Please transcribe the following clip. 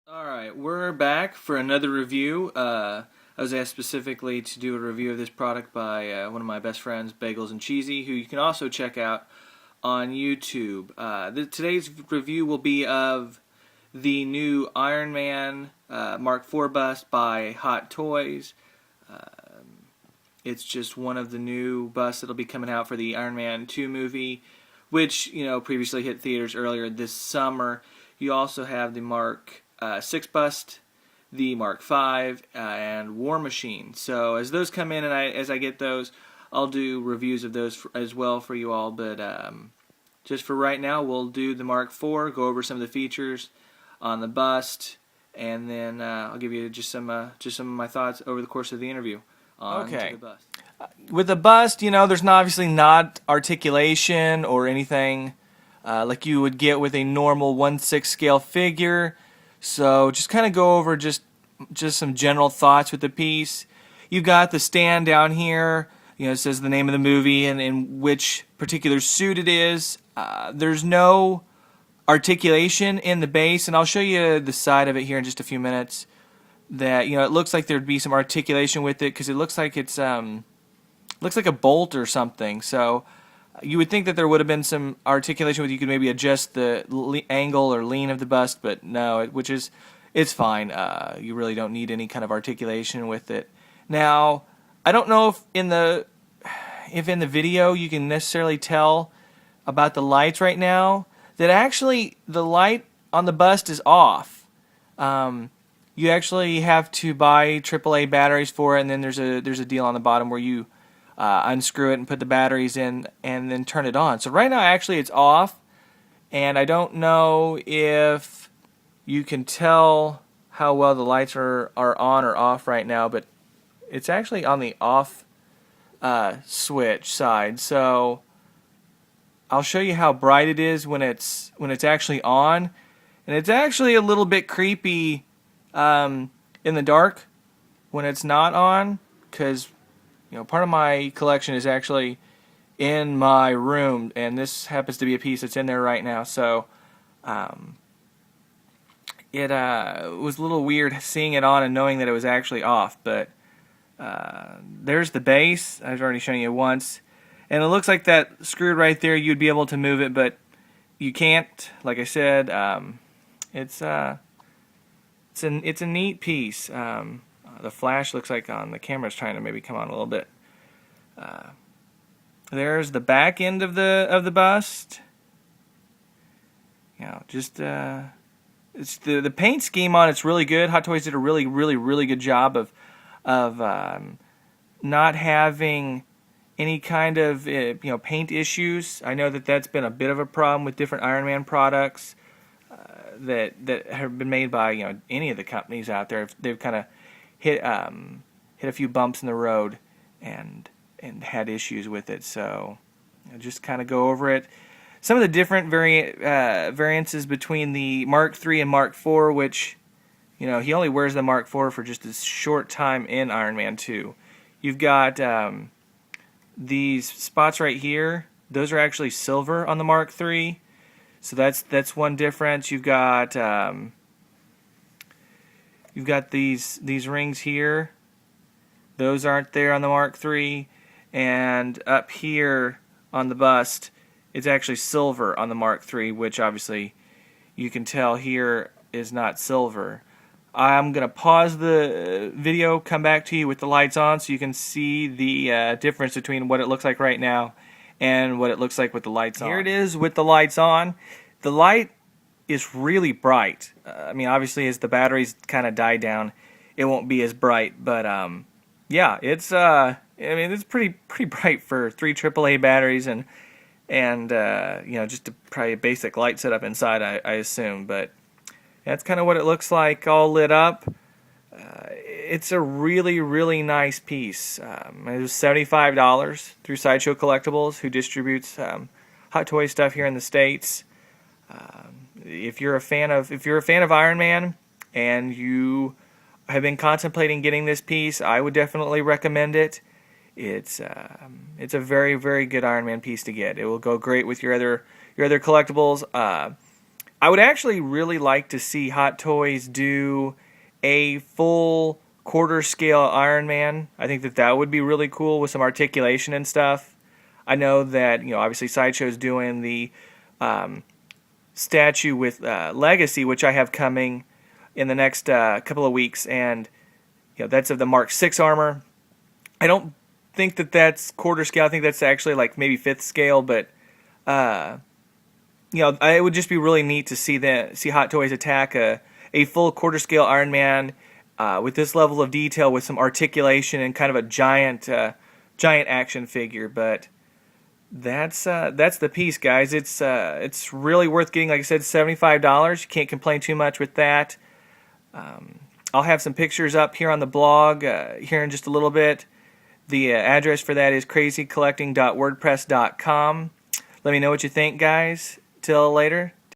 Alright, we're back for another review. I was asked specifically to do a review of this product by one of my best friends, Bagels and Cheesy, who you can also check out on YouTube. Today's review will be of the new Iron Man Mark IV bust by Hot Toys. It's just one of the new busts that'll be coming out for the Iron Man 2 movie, which, previously hit theaters earlier this summer. You also have the Mark 6 bust, the Mark V, and War Machine. So as those come in and as I get those, I'll do reviews of those as well for you all. But just for right now, we'll do the Mark IV, go over some of the features on the bust, and then I'll give you just some of my thoughts over the course of the interview on the bust. With the bust, there's obviously not articulation or anything like you would get with a normal 1/6 scale figure. So just kind of go over just some general thoughts with the piece. You've got the stand down here. It says the name of the movie and in which particular suit it is. There's no articulation in the base, and I'll show you the side of it here in just a few minutes. That it looks like there'd be some articulation with it because it looks like it's looks like a bolt or something. So you would think that there would have been some articulation with you could maybe adjust the angle or lean of the bust, but no, it's fine. You really don't need any kind of articulation with it. Now, I don't know if in the video you can necessarily tell about the lights right now. That actually the light on the bust is off. You actually have to buy AAA batteries for it, and then there's a deal on the bottom where you unscrew it and put the batteries in and then turn it on. So right now actually it's off, and I don't know if you can tell how well the lights are on or off right now, but it's actually on the off switch side. So I'll show you how bright it is when it's actually on, and it's actually a little bit creepy in the dark when it's not on, because part of my collection is actually in my room, and this happens to be a piece that's in there right now. So it was a little weird seeing it on and knowing that it was actually off. But there's the base. I've already shown you once, and it looks like that screwed right there. You'd be able to move it, but you can't. Like I said, it's a neat piece. The flash looks like on the camera's trying to maybe come on a little bit. There's the back end of the bust. Just it's the paint scheme on it's really good. Hot Toys did a really good job of not having any kind of paint issues. I know that that's been a bit of a problem with different Iron Man products that have been made by any of the companies out there. They've kind of hit a few bumps in the road and had issues with it. So just kind of go over it. Some of the different variances between the Mark III and Mark IV, which he only wears the Mark IV for just a short time in Iron Man 2. You've got these spots right here. Those are actually silver on the Mark III. So that's one difference. You've got these rings here. Those aren't there on the Mark III. And up here on the bust, it's actually silver on the Mark III, which obviously you can tell here is not silver. I'm going to pause the video, come back to you with the lights on so you can see the difference between what it looks like right now and what it looks like with the lights on. Here it is with the lights on. The light is really bright. Obviously as the batteries kind of die down, it won't be as bright, but yeah, it's it's pretty bright for 3 AAA batteries and just probably a basic light setup inside, I assume. But that's kind of what it looks like all lit up. It's a really nice piece. It was $75 through Sideshow Collectibles, who distributes Hot Toy stuff here in the States. If you're a fan of Iron Man and you have been contemplating getting this piece, I would definitely recommend it. It's a very good Iron Man piece to get. It will go great with your other collectibles. I would actually really like to see Hot Toys do a full quarter scale Iron Man. I think that would be really cool with some articulation and stuff. I know that, obviously Sideshow's doing the statue with Legacy, which I have coming in the next couple of weeks, and that's of the Mark 6 armor. I don't think that's quarter scale. I think that's actually like maybe 5th scale, but it would just be really neat to see Hot Toys attack a full quarter scale Iron Man with this level of detail, with some articulation and kind of a giant action figure. But that's the piece, guys. It's really worth getting. Like I said, $75. You can't complain too much with that. I'll have some pictures up here on the blog here in just a little bit. The address for that is crazycollecting.wordpress.com. Let me know what you think, guys. Till later.